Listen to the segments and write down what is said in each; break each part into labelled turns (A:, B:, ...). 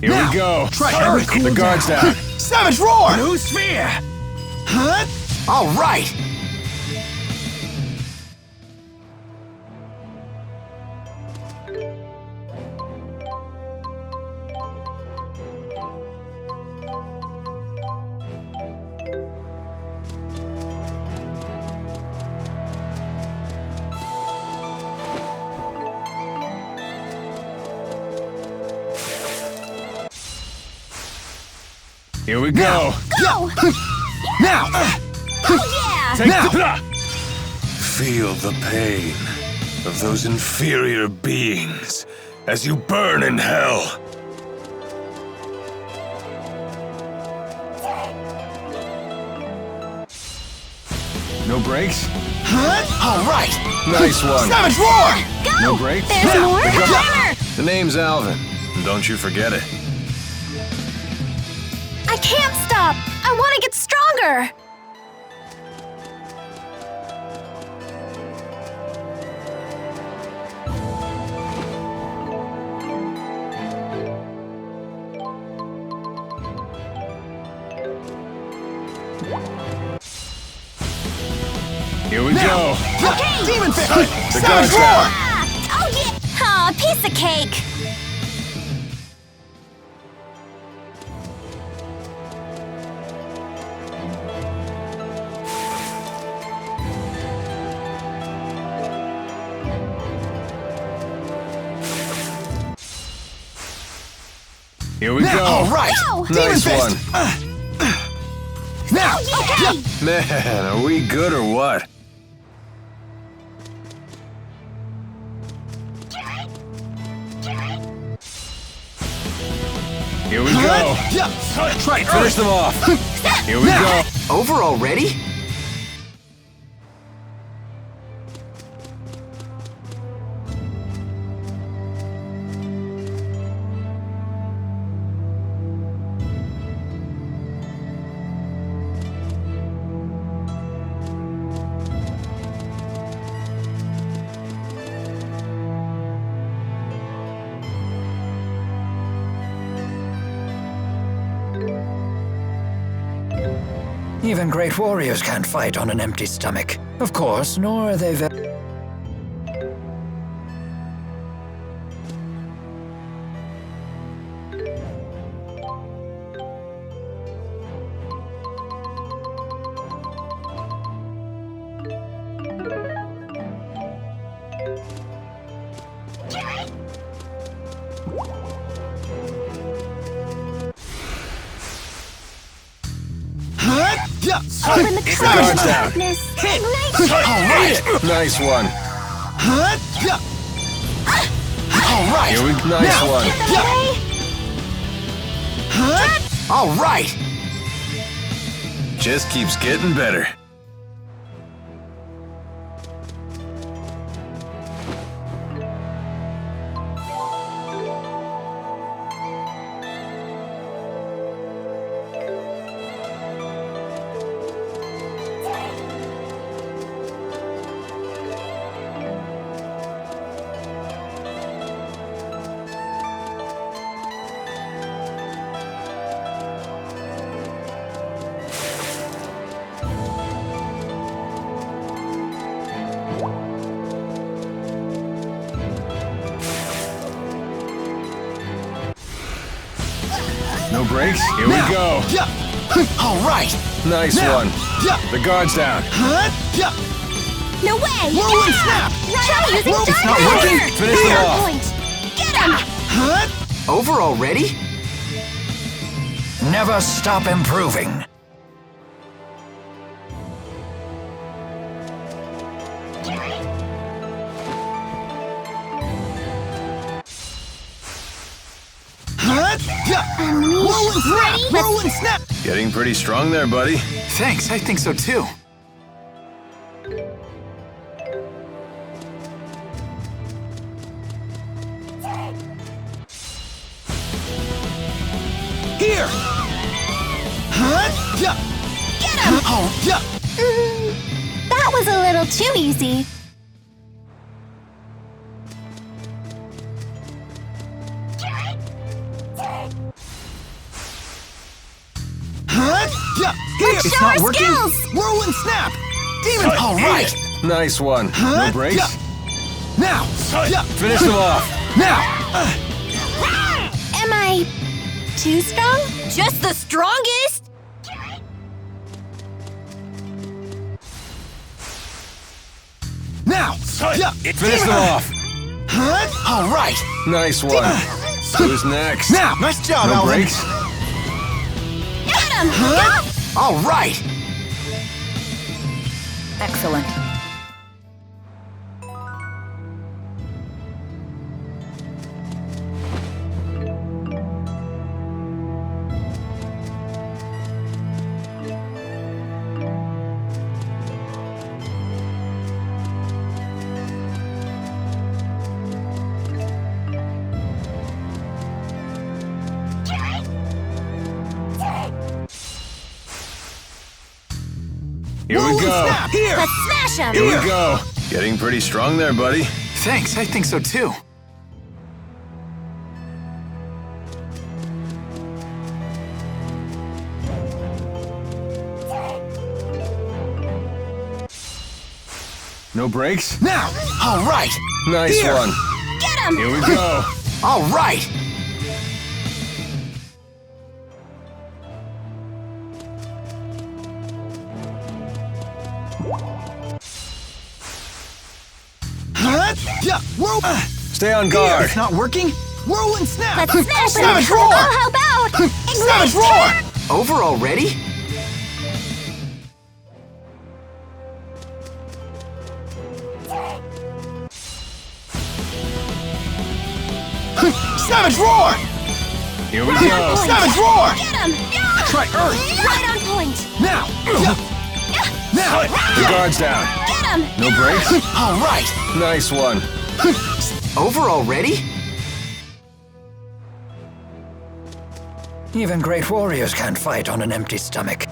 A: Here we go.
B: Try
A: the guard's down.
B: Savage roar!
C: New sphere!
B: Huh? All right.
A: Here we go.
D: Go!
B: Now!
D: Oh, yeah!
A: Take
B: Now!
E: Feel the pain of those inferior beings as you burn in hell.
A: No breaks?
B: Huh? All right.
A: Nice one.
B: Savage roar!
D: Go!
A: No breaks?
D: There's more! Timer!
A: The name's Alvin. And don't you forget it.
D: I can't stop! I want to get stronger!
A: Here we go.
D: Okay!
B: Demon Fist!
A: The
B: Savage
A: guard's
B: roar!
A: down.
D: Ah! Oh, yeah! Aw, piece of cake!
A: Here we
B: Now!
A: go.
B: All right.
D: Go!
B: Demon
A: Nice
B: Fist! Now!
D: Okay!
A: Man, are we good or what? Here we go.
B: Yeah.
A: Try it. Finish them off. Here we go.
B: Over already?
C: Even great warriors can't fight on an empty stomach. Of course, nor are they very...
B: Huh? Yeah.
D: Open the
A: guard's
D: closet of
A: down.
D: darkness!
B: Hit.
D: Ignite!
B: All right.
A: Nice one.
B: Huh? Yeah. All right.
A: Here we go. Nice
B: Now.
A: one.
D: Get away!
B: Huh? All right.
A: Just keeps getting better. No breaks. Here we go.
B: Yeah. All right.
A: Nice
B: Now.
A: one.
B: Yeah.
A: The guard's down.
B: Yeah.
D: No way!
B: Whirlwind snap.
D: Try using
B: Whoa,
D: Dark
B: it's not
D: Power!
B: working.
A: Finish them
D: Dark
A: off.
D: Point! Get him!
B: Over already?
C: Never stop improving.
B: Yeah.
D: Unleash. Ready?
B: Whirlwind snap.
A: Getting pretty strong there, buddy.
B: Thanks, I think so too. Here. Yeah.
D: Get him!
B: Oh, yeah.
D: That was a little too easy.
B: Yeah. Here.
D: Let's show our skills!
B: Whirlwind snap. Demon. All right.
A: Nice one. No breaks.
B: Yeah. Now. Yeah.
A: Finish them off.
B: Now.
D: Am I too strong? Just the strongest?
B: Now. Yeah.
A: Finish them off.
B: All right.
A: Nice one. Who's next?
B: Now. Nice job,
A: No
B: Alvin.
A: breaks.
D: Get him!
B: All right.
F: Excellent.
A: Here we
B: Whirlwind
A: go.
B: snap. Here.
D: Let's smash him!
A: Here we go. Getting pretty strong there, buddy.
B: Thanks, I think so too.
A: No breaks.
B: Now. All right.
A: Nice
B: Here.
A: one.
D: Get him!
A: Here we go.
B: All right. Yeah.
A: Stay on guard.
B: It's not working. Whirlwind snap.
D: Let's smash him!
B: Savage roar.
D: Oh, how about?
B: Savage roar. Over already? Savage roar.
A: Here we go.
B: Savage roar.
D: Get him!
B: Try Earth.
D: Right on point!
B: Now. Now.
A: The guard's down.
D: Get him!
A: No breaks.
B: All right.
A: Nice one.
B: Over already?
C: Even great warriors can't fight on an empty stomach.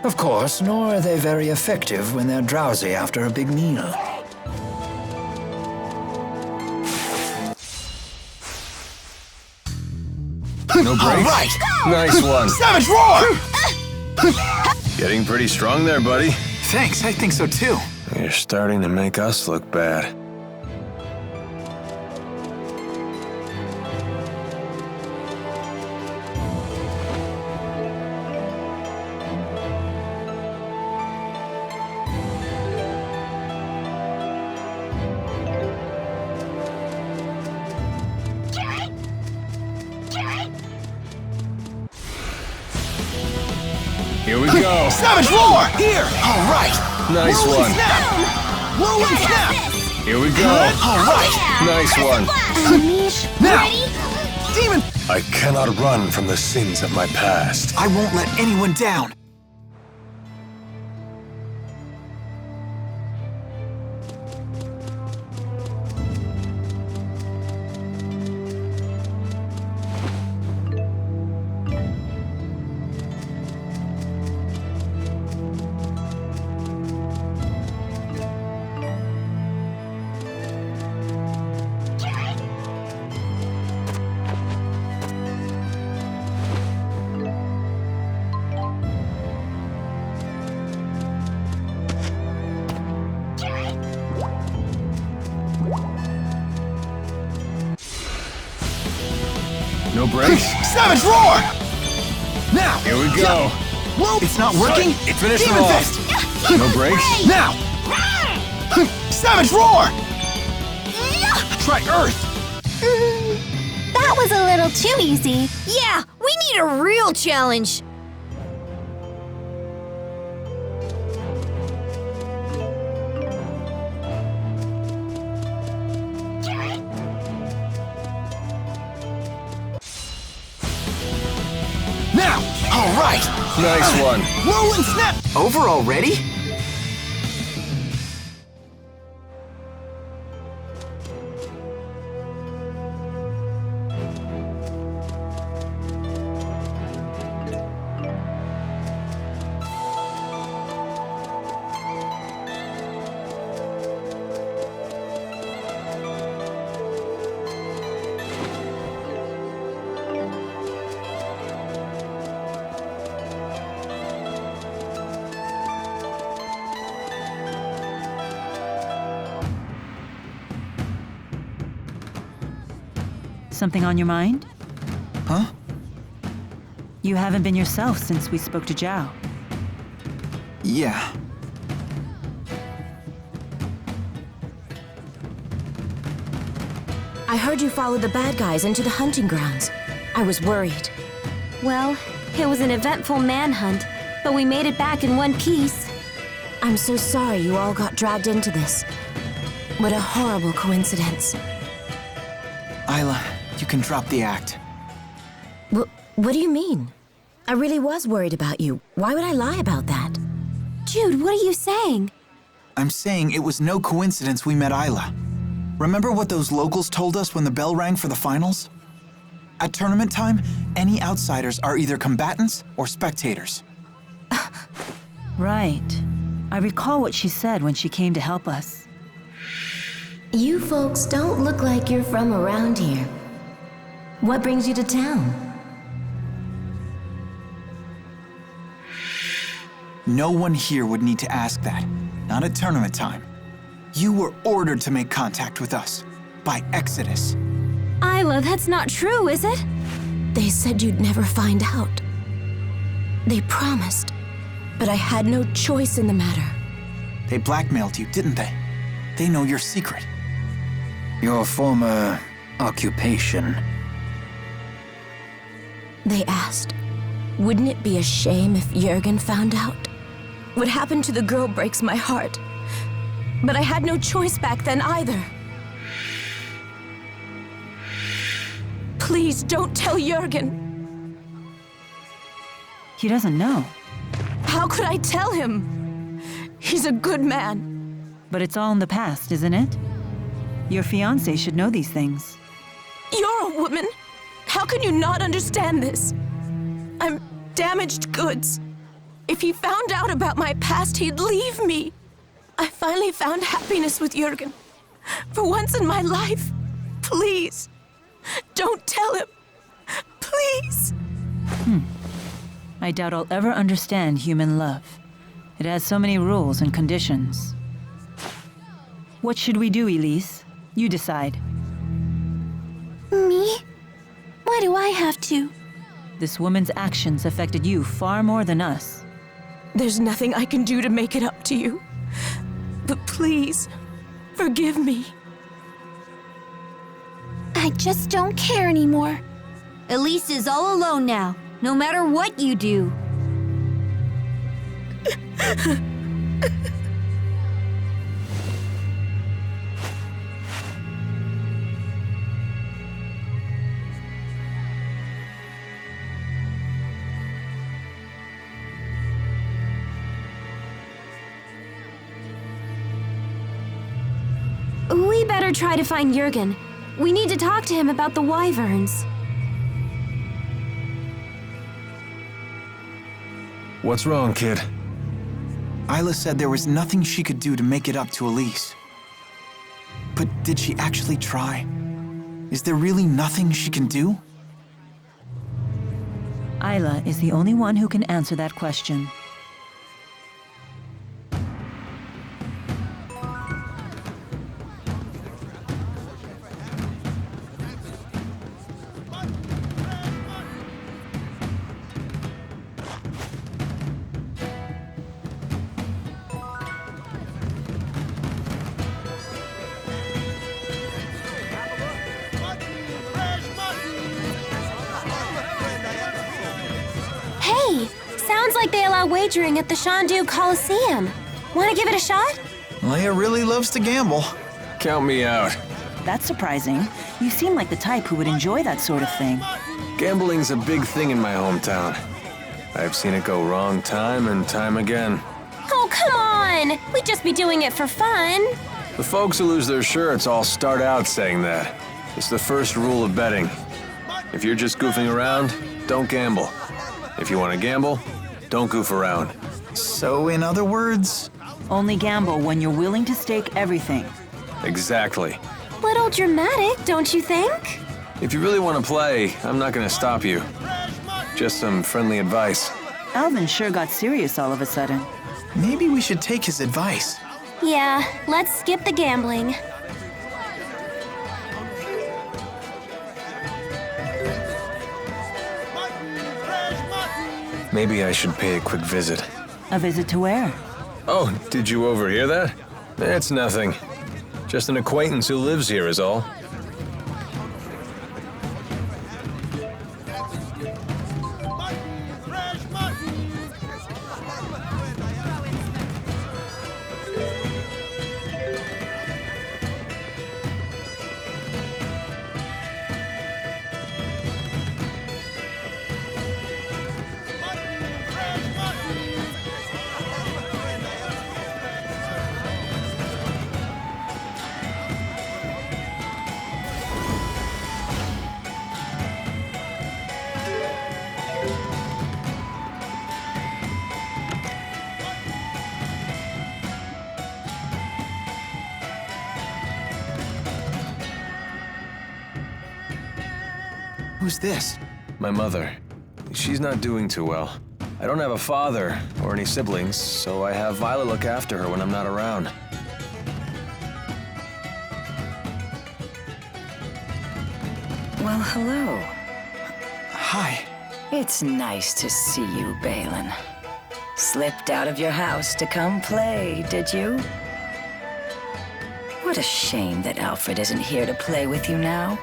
C: Of course, nor are they very effective when they're drowsy after a big meal.
A: No breaks.
B: All right.
A: Nice one.
B: Savage roar.
A: Getting pretty strong there, buddy.
B: Thanks, I think so too.
A: You're starting to make us look bad. Here we go.
B: Savage roar. Here. All right.
A: Nice
B: Whirlwind
A: one.
B: snap. Whirlwind snap.
A: Here we go.
B: All right.
A: Nice one.
D: Unleash.
B: Now.
D: Ready?
B: Demon.
E: I cannot run from the sins of my past.
B: I won't let anyone down.
A: No brakes?
B: Savage roar! Now!
A: Here we go.
B: Whoa! It's not working?
A: Finish them
B: Demon
A: off.
B: fist!
A: No brakes?
B: Now! Savage roar! Try Earth!
D: That was a little too easy. Yeah, we need a real challenge.
B: Now! All right!
A: Nice one.
B: Roll and snap! Over already?
F: Something on your mind?
B: Huh?
F: You haven't been yourself since we spoke to Zhao.
B: Yeah.
G: I heard you followed the bad guys into the hunting grounds. I was worried.
D: Well, it was an eventful manhunt, but we made it back in one piece.
G: I'm so sorry you all got dragged into this. What a horrible coincidence.
B: Isla, you can drop the act.
G: What do you mean? I really was worried about you. Why would I lie about that?
D: Jude, what are you saying?
B: I'm saying it was no coincidence we met Isla. Remember what those locals told us when the bell rang for the finals? At tournament time, any outsiders are either combatants or spectators.
F: Right. I recall what she said when she came to help us.
G: You folks don't look like you're from around here. What brings you to town?
B: No one here would need to ask that. Not at tournament time. You were ordered to make contact with us by Exodus.
D: Isla, that's not true, is it?
G: They said you'd never find out. They promised, but I had no choice in the matter.
B: They blackmailed you, didn't they? They know your secret.
C: Your former occupation.
G: They asked, wouldn't it be a shame if Jurgen found out? What happened to the girl breaks my heart. But I had no choice back then either. Please don't tell Jurgen.
F: He doesn't know,
G: How could I tell him? He's a good man.
F: but it's all in the past, isn't it? Your fiancé should know these things.
G: You're a woman. How can you not understand this? I'm damaged goods. If he found out about my past, he'd leave me. I finally found happiness with Jurgen. For once in my life. Please, don't tell him. Please.
F: I doubt I'll ever understand human love. It has so many rules and conditions. What should we do, Elise? You decide.
D: Me? Why do I have to?
F: This woman's actions affected you far more than us.
G: There's nothing I can do to make it up to you. But please, forgive me.
D: I just don't care anymore. Elise is all alone now, no matter what you do. We better try to find Jurgen. We need to talk to him about the wyverns.
A: What's wrong, kid?
B: Isla said there was nothing she could do to make it up to Elise. But did she actually try? Is there really nothing she can do?
F: Isla is the only one who can answer that question.
H: Sounds like they allow wagering at the Shandu Coliseum. Want to give it a shot?
B: Leia really loves to gamble.
A: Count me out.
F: That's surprising. You seem like the type who would enjoy that sort of thing.
A: Gambling's a big thing in my hometown. I've seen it go wrong time and time again.
H: Oh, come on! We'd just be doing it for fun.
A: The folks who lose their shirts all start out saying that. It's the first rule of betting. If you're just goofing around, don't gamble. If you want to gamble, don't goof around.
B: So, in other words,
F: Only gamble when you're willing to stake everything.
A: Exactly.
H: Little dramatic, don't you think?
A: If you really want to play, I'm not going to stop you. Just some friendly advice.
F: Alvin sure got serious all of a sudden.
B: maybe we should take his advice.
H: Yeah, let's skip the gambling.
A: Maybe I should pay a quick visit.
F: A visit to where?
A: Oh, did you overhear that? It's nothing. Just an acquaintance who lives here is all.
B: Who's this?
A: My mother. She's not doing too well. I don't have a father or any siblings, so I have Violet look after her when I'm not around.
I: Well, hello.
B: Hi.
I: It's nice to see you, Balin. Slipped out of your house to come play, did you? What a shame that Alfred isn't here to play with you now.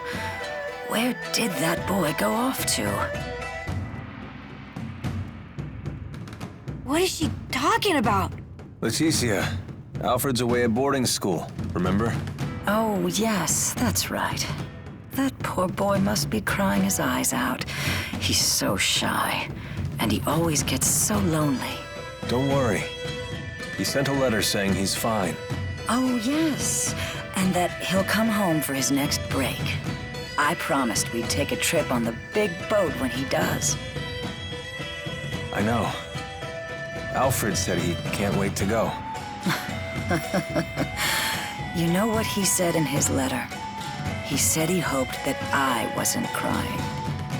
I: Where did that boy go off to?
D: What is she talking about?
A: Leticia, Alfred's away at boarding school, remember?
I: Oh, yes, that's right. That poor boy must be crying his eyes out. He's so shy, and he always gets so lonely.
A: Don't worry. He sent a letter saying he's fine.
I: Oh, yes, and that he'll come home for his next break. I promised we'd take a trip on the big boat when he does.
A: I know. Alfred said he can't wait to go.
I: You know what he said in his letter? He said he hoped that I wasn't crying.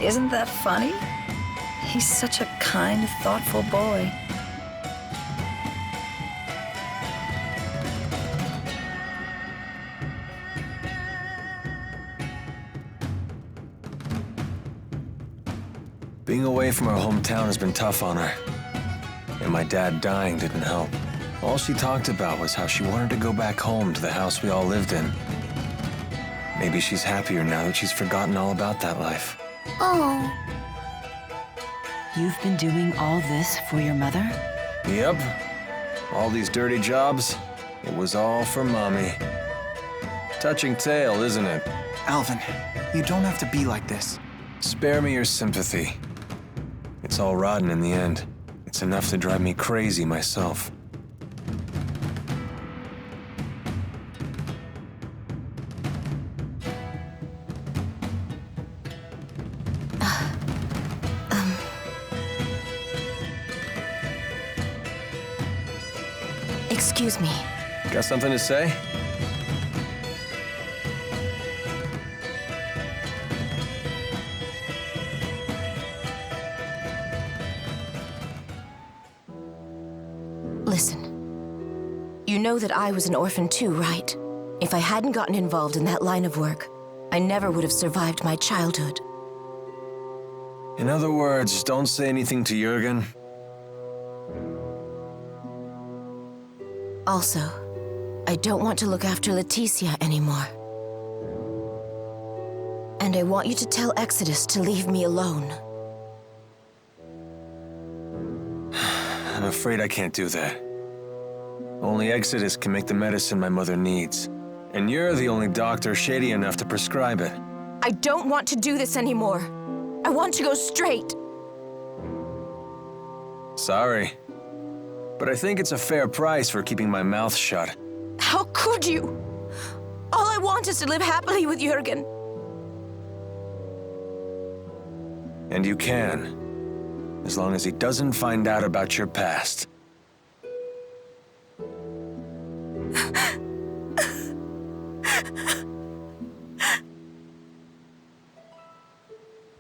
I: Isn't that funny? He's such a kind, thoughtful boy.
A: Being away from her hometown has been tough on her. And my dad dying didn't help. All she talked about was how she wanted to go back home to the house we all lived in. Maybe she's happier now that she's forgotten all about that life.
D: Oh,
F: You've been doing all this for your mother?
A: Yep. All these dirty jobs, it was all for Mommy. Touching tale, isn't it?
B: Alvin, you don't have to be like this.
A: Spare me your sympathy. It's all rotten in the end. It's enough to drive me crazy myself.
G: Excuse me.
A: Got something to say?
G: Listen. You know that I was an orphan too, right? If I hadn't gotten involved in that line of work, I never would have survived my childhood.
A: In other words, don't say anything to Jurgen.
G: Also, I don't want to look after Leticia anymore. And I want you to tell Exodus to leave me alone.
A: afraid I can't do that. Only Exodus can make the medicine my mother needs. And you're the only doctor shady enough to prescribe it.
G: I don't want to do this anymore. I want to go straight.
A: Sorry. But I think it's a fair price for keeping my mouth shut.
G: How could you? All I want is to live happily with Jürgen.
A: And you can. As long as he doesn't find out about your past.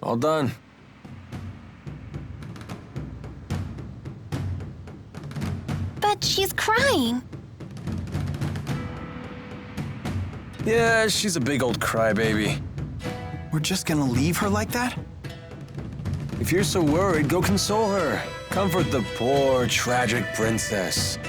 A: All done.
H: But she's crying.
A: Yeah, she's a big old crybaby.
B: We're just gonna leave her like that?
A: If you're so worried, go console her. Comfort the poor, tragic princess.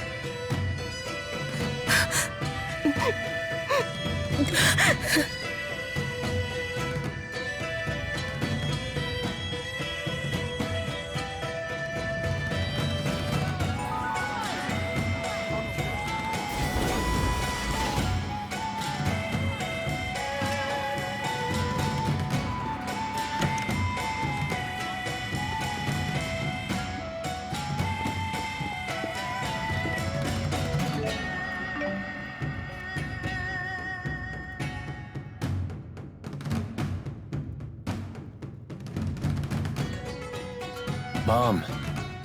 A: Mom,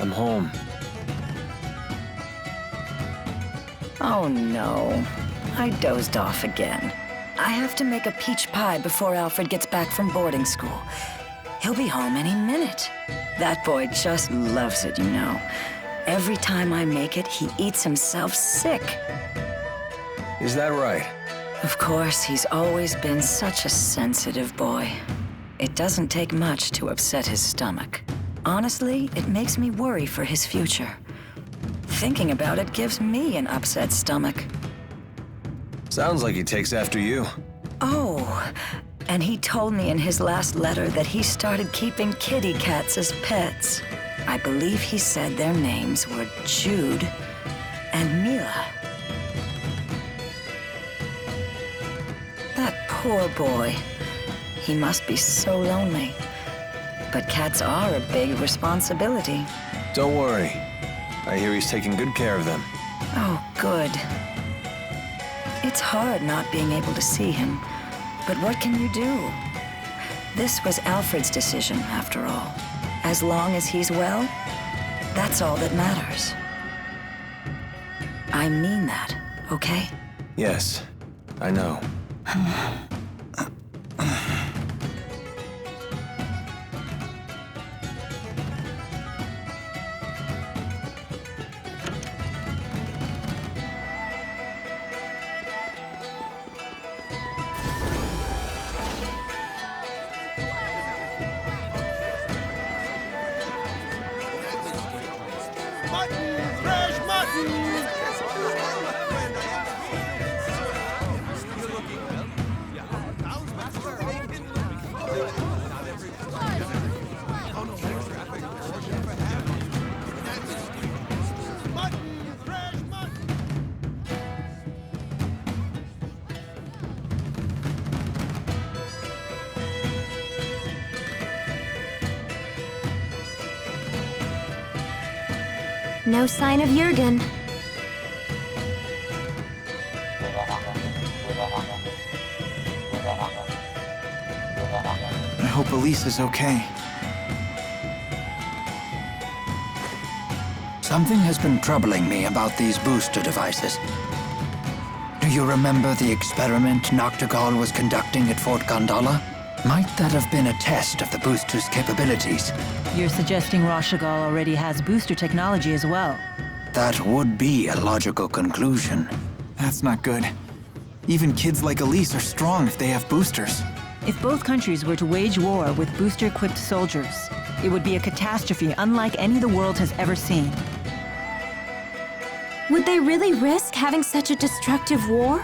A: I'm home.
I: Oh no, I dozed off again. I have to make a peach pie before Alfred gets back from boarding school. He'll be home any minute. That boy just loves it, you know. Every time I make it, he eats himself sick.
A: Is that right?
I: Of course, he's always been such a sensitive boy. It doesn't take much to upset his stomach. Honestly, it makes me worry for his future. Thinking about it gives me an upset stomach.
A: Sounds like he takes after you.
I: Oh, and he told me in his last letter that he started keeping kitty cats as pets. I believe he said their names were Jude and Mila. That poor boy. He must be so lonely. But cats are a big responsibility.
A: Don't worry. I hear he's taking good care of them.
I: Oh, good. It's hard not being able to see him, but what can you do? This was Alfred's decision, after all. As long as he's well, that's all that matters. I mean that, okay?
A: Yes, I know.
H: No sign of Jürgen.
B: I hope Elise is okay.
C: Something has been troubling me about these booster devices. Do you remember the experiment Noctigal was conducting at Fort Gondola? Might that have been a test of the booster's capabilities?
F: You're suggesting Rashagal already has booster technology as well.
C: That would be a logical conclusion.
B: That's not good. Even kids like Elise are strong if they have boosters.
F: If both countries were to wage war with booster-equipped soldiers, it would be a catastrophe unlike any the world has ever seen.
H: Would they really risk having such a destructive war?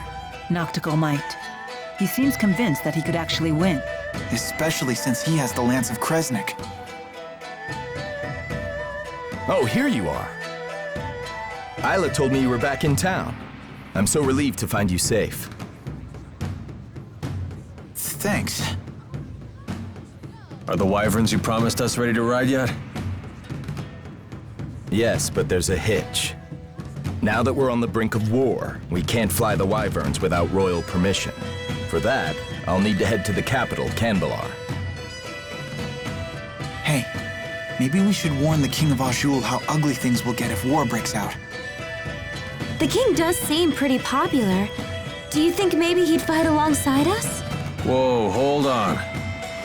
F: Noctigal might. He seems convinced that he could actually win.
B: Especially since he has the Lance of Kresnik.
J: Oh, here you are. Isla told me you were back in town. I'm so relieved to find you safe.
B: Thanks.
A: Are the wyverns you promised us ready to ride yet?
J: Yes, but there's a hitch. Now that we're on the brink of war, we can't fly the wyverns without royal permission. For that, I'll need to head to the capital, Canbelar.
B: Hey, maybe we should warn the King of Azul how ugly things will get if war breaks out.
H: The king does seem pretty popular. Do you think maybe he'd fight alongside us?
A: Whoa, hold on.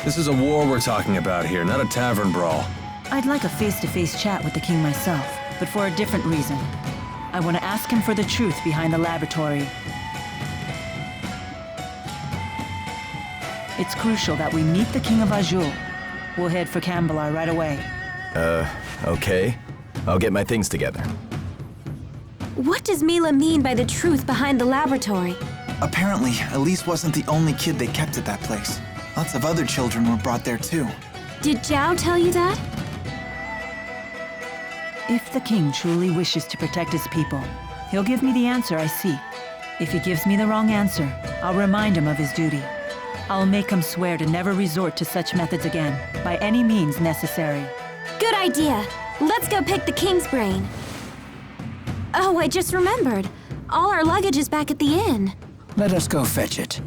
A: This is a war we're talking about here, not a tavern brawl.
F: I'd like a face-to-face chat with the king myself, but for a different reason. I want to ask him for the truth behind the laboratory. It's crucial that we meet the King of Azul. We'll head for Canbelar right away.
J: Okay. I'll get my things together.
H: What does Mila mean by the truth behind the laboratory?
B: Apparently, Elise wasn't the only kid they kept at that place. Lots of other children were brought there too.
H: Did Zhao tell you that?
F: If the king truly wishes to protect his people, he'll give me the answer I seek. If he gives me the wrong answer, I'll remind him of his duty. I'll make him swear to never resort to such methods again, by any means necessary.
H: Good idea. Let's go pick the king's brain. Oh, I just remembered. All our luggage is back at the inn.
C: Let us go fetch it.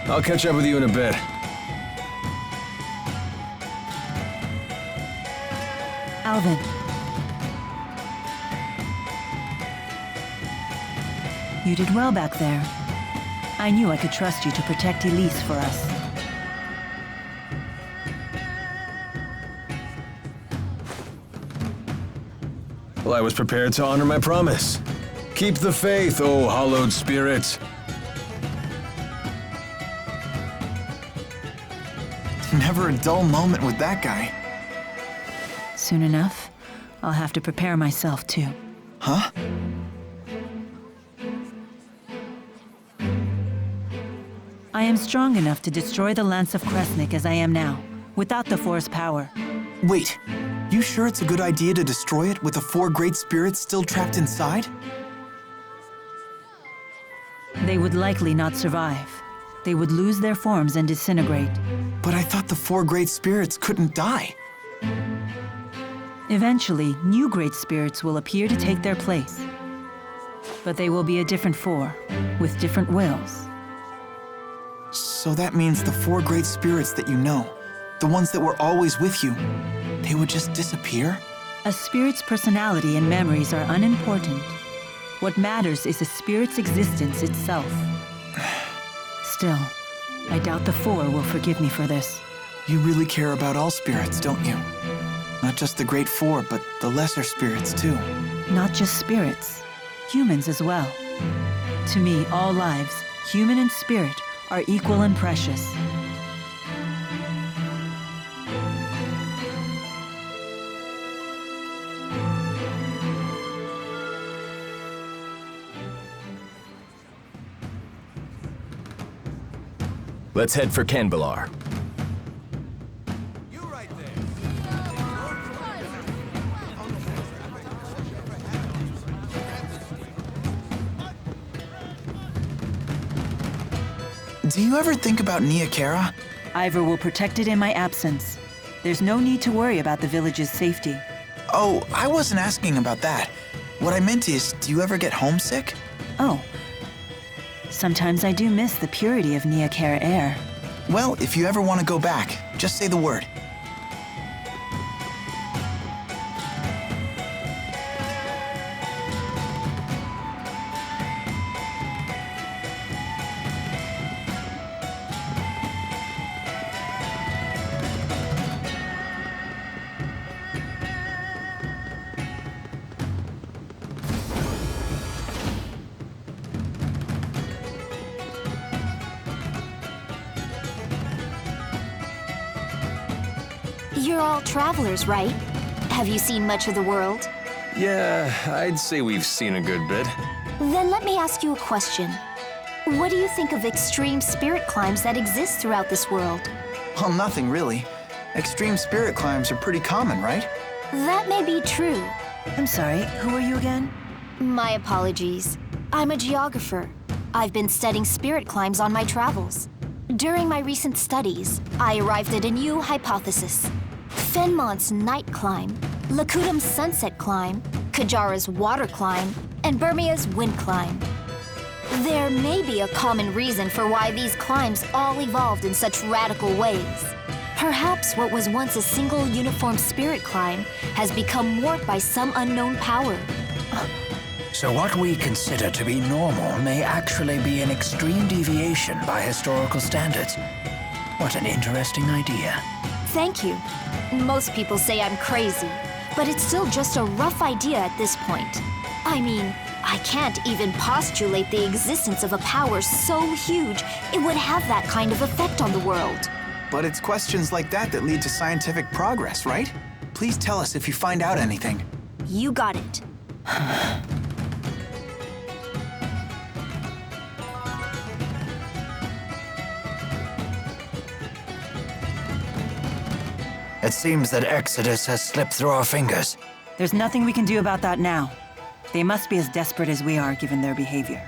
A: I'll catch up with you in a bit.
F: Alvin. You did well back there. I knew I could trust you to protect Elise for us.
A: Well, I was prepared to honor my promise. Keep the faith, oh hallowed spirits.
B: Never a dull moment with that guy.
F: Soon enough, I'll have to prepare myself too.
B: Huh?
F: I am strong enough to destroy the Lance of Kresnik as I am now, without the Force power.
B: Wait, you sure it's a good idea to destroy it with the 4 great spirits still trapped inside?
F: They would likely not survive. They would lose their forms and disintegrate.
B: But I thought the 4 great spirits couldn't die.
F: Eventually, new great spirits will appear to take their place. But they will be a different 4, with different wills.
B: So that means the 4 great spirits that you know, the ones that were always with you, they would just disappear?
F: A spirit's personality and memories are unimportant. What matters is a spirit's existence itself. Still, I doubt the 4 will forgive me for this.
B: You really care about all spirits, don't you? Not just the great 4, but the lesser spirits too.
F: Not just spirits, humans as well. To me, all lives, human and spirit, are equal and precious.
J: Let's head for Canbelar.
B: Do you ever think about Nia Kara?
F: Ivor will protect it in my absence. There's no need to worry about the village's safety.
B: Oh, I wasn't asking about that. What I meant is, do you ever get homesick?
F: Oh. Sometimes I do miss the purity of Nia Kara air.
B: Well, if you ever want to go back, just say the word.
D: You're all travelers, right? Have you seen much of the world?
A: Yeah, I'd say we've seen a good bit.
D: Then let me ask you a question. What do you think of extreme spirit climbs that exist throughout this world?
B: Well, nothing really. Extreme spirit climbs are pretty common, right?
D: That may be true.
F: I'm sorry, who are you again?
D: My apologies. I'm a geographer. I've been studying spirit climbs on my travels. During my recent studies, I arrived at a new hypothesis. Fenmont's night climb, Lakutam's sunset climb, Kajara's water climb, and Burmia's wind climb. There may be a common reason for why these climbs all evolved in such radical ways. Perhaps what was once a single uniform spirit climb has become warped by some unknown power.
C: So what we consider to be normal may actually be an extreme deviation by historical standards. What an interesting idea.
D: Thank you. Most people say I'm crazy, but it's still just a rough idea at this point. I mean, I can't even postulate the existence of a power so huge it would have that kind of effect on the world.
B: But it's questions like that that lead to scientific progress, right? Please tell us if you find out anything.
D: You got it.
C: It seems that Exodus has slipped through our fingers.
F: There's nothing we can do about that now. They must be as desperate as we are, given their behavior.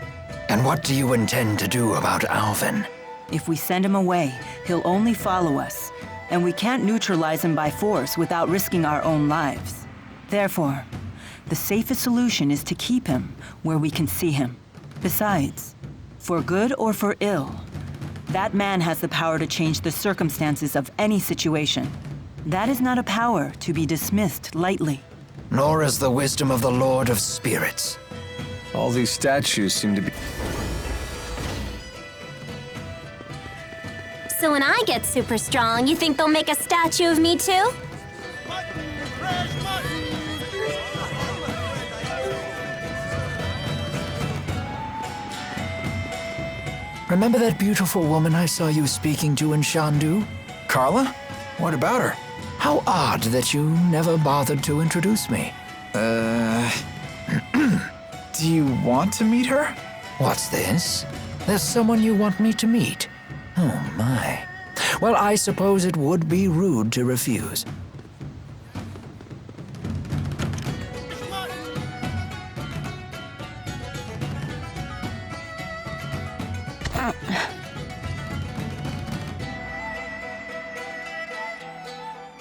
C: And what do you intend to do about Alvin?
F: If we send him away, he'll only follow us, and we can't neutralize him by force without risking our own lives. Therefore, the safest solution is to keep him where we can see him. Besides, for good or for ill, that man has the power to change the circumstances of any situation. That is not a power to be dismissed lightly.
C: Nor is the wisdom of the Lord of Spirits.
A: All these statues seem to be...
H: So when I get super strong, you think they'll make a statue of me too?
C: Remember that beautiful woman I saw you speaking to in Shandu?
B: Carla? What about her?
C: How odd that you never bothered to introduce me.
B: Do you want to meet her?
C: What's this? There's someone you want me to meet? Oh my. Well, I suppose it would be rude to refuse.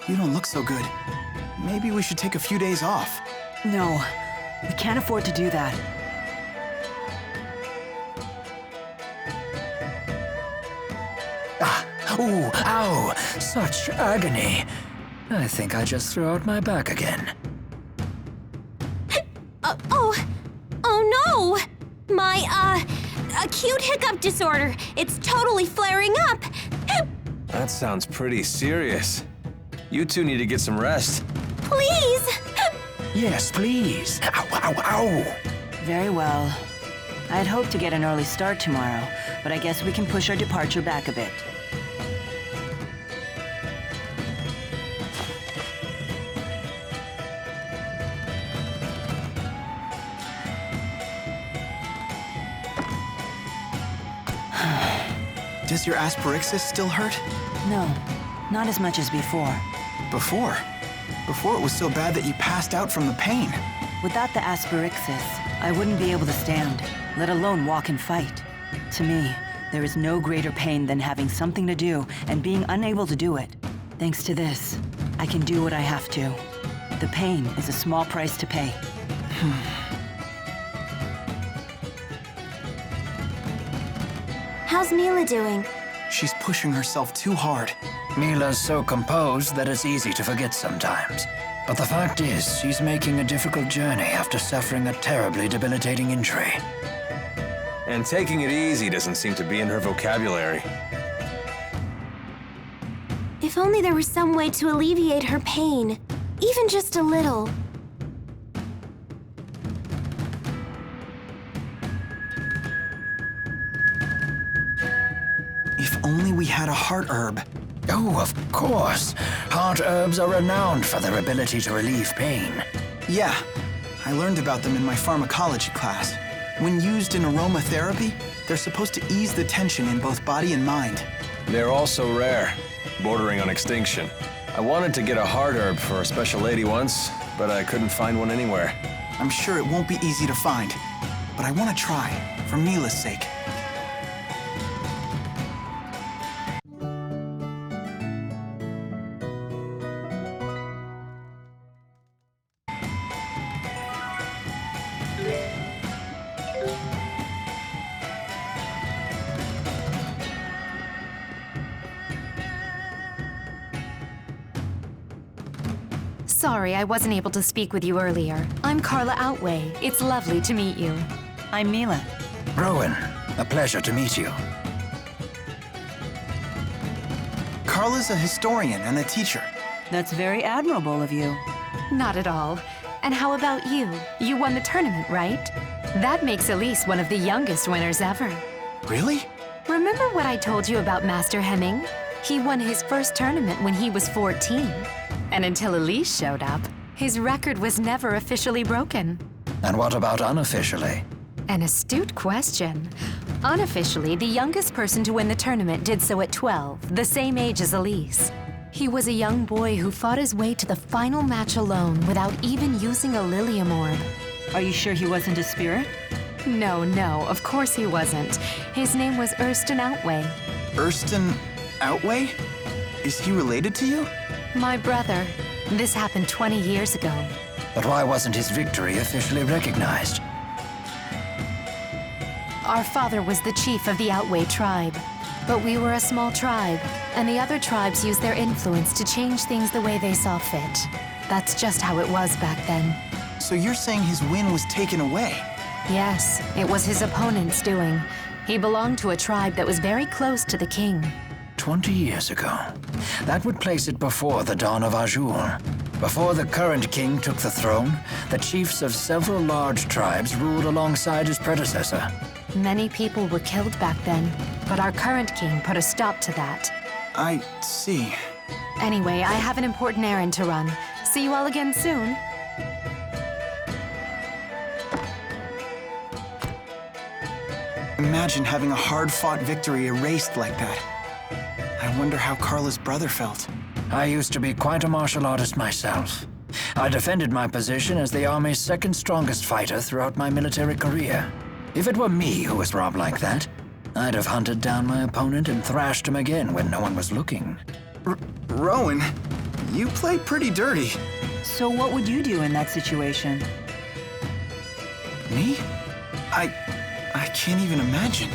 B: You don't look so good. Maybe we should take a few days off.
F: No, we can't afford to do that.
C: Ooh, ow! Such agony. I think I just threw out my back again.
H: Oh no! My, acute hiccup disorder. It's totally flaring up.
A: That sounds pretty serious. You two need to get some rest.
H: Please!
C: Yes, please. Ow, ow, ow!
F: Very well. I'd hoped to get an early start tomorrow, but I guess we can push our departure back a bit.
B: Does your asperixis still hurt?
F: No, not as much as before.
B: Before? Before it was so bad that you passed out from the pain.
F: Without the asperixis, I wouldn't be able to stand, let alone walk and fight. To me, there is no greater pain than having something to do and being unable to do it. Thanks to this, I can do what I have to. The pain is a small price to pay.
H: How's Mila doing?
B: She's pushing herself too hard.
C: Mila's so composed that it's easy to forget sometimes. But the fact is, she's making a difficult journey after suffering a terribly debilitating injury.
A: And taking it easy doesn't seem to be in her vocabulary.
H: If only there was some way to alleviate her pain. Even just a little.
B: If only we had a heart herb.
C: Oh, of course. Heart herbs are renowned for their ability to relieve pain.
B: Yeah, I learned about them in my pharmacology class. When used in aromatherapy, they're supposed to ease the tension in both body and mind.
A: They're also rare, bordering on extinction. I wanted to get a heart herb for a special lady once, but I couldn't find one anywhere.
B: I'm sure it won't be easy to find, but I want to try, for Mila's sake.
K: Sorry, I wasn't able to speak with you earlier. I'm Carla Outway. It's lovely to meet you.
F: I'm Mila.
C: Rowan, a pleasure to meet you.
B: Carla's a historian and a teacher.
F: That's very admirable of you.
K: Not at all. And how about you? You won the tournament, right? That makes Elise one of the youngest winners ever.
B: Really?
K: Remember what I told you about Master Hemming? He won his first tournament when he was 14. And until Elise showed up, his record was never officially broken.
C: And what about unofficially?
K: An astute question. Unofficially, the youngest person to win the tournament did so at 12, the same age as Elise. He was a young boy who fought his way to the final match alone without even using a Lilium orb.
F: Are you sure he wasn't a spirit?
K: No, of course he wasn't. His name was Erston Outway.
B: Erston Outway? Is he related to you?
K: My brother. This happened 20 years ago.
C: But why wasn't his victory officially recognized?
K: Our father was the chief of the Outway tribe. But we were a small tribe, and the other tribes used their influence to change things the way they saw fit. That's just how it was back then.
B: So you're saying his win was taken away?
K: Yes, it was his opponent's doing. He belonged to a tribe that was very close to the king.
C: 20 years ago. That would place it before the dawn of Azure. Before the current king took the throne, the chiefs of several large tribes ruled alongside his predecessor.
K: Many people were killed back then, but our current king put a stop to that.
B: I see.
K: Anyway, I have an important errand to run. See you all again soon.
B: Imagine having a hard-fought victory erased like that. I wonder how Carla's brother felt.
C: I used to be quite a martial artist myself. I defended my position as the Army's second strongest fighter throughout my military career. If it were me who was robbed like that, I'd have hunted down my opponent and thrashed him again when no one was looking.
B: Rowan, you play pretty dirty.
F: So what would you do in that situation?
B: Me? I can't even imagine.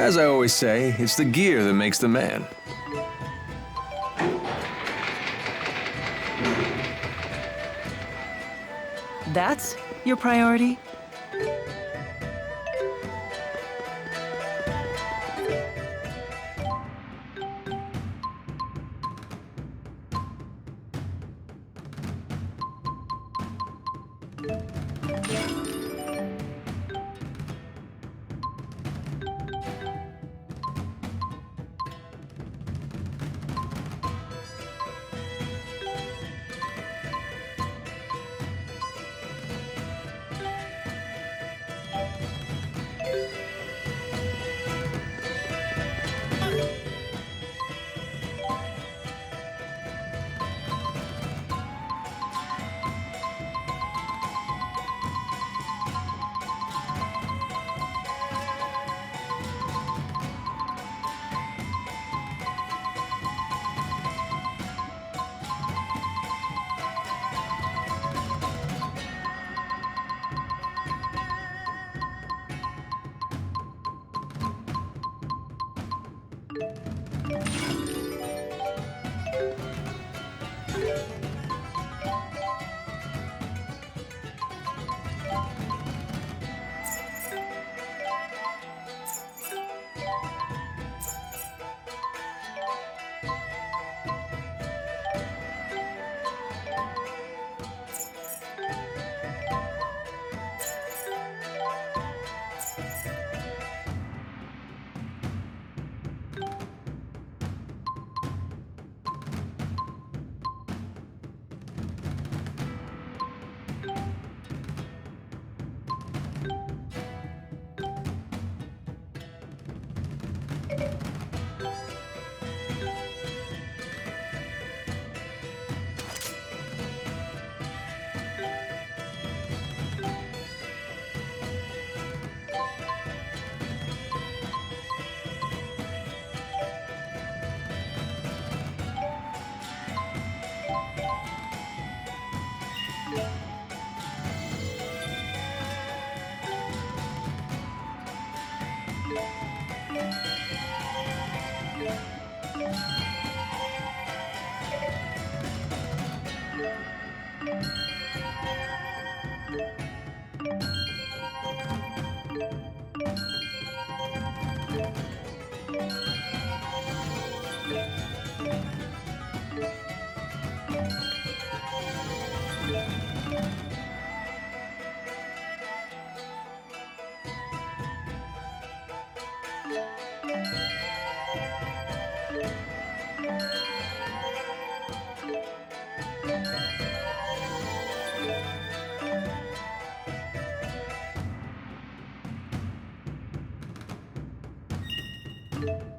A: As I always say, it's the gear that makes the man.
F: That's your priority?
A: you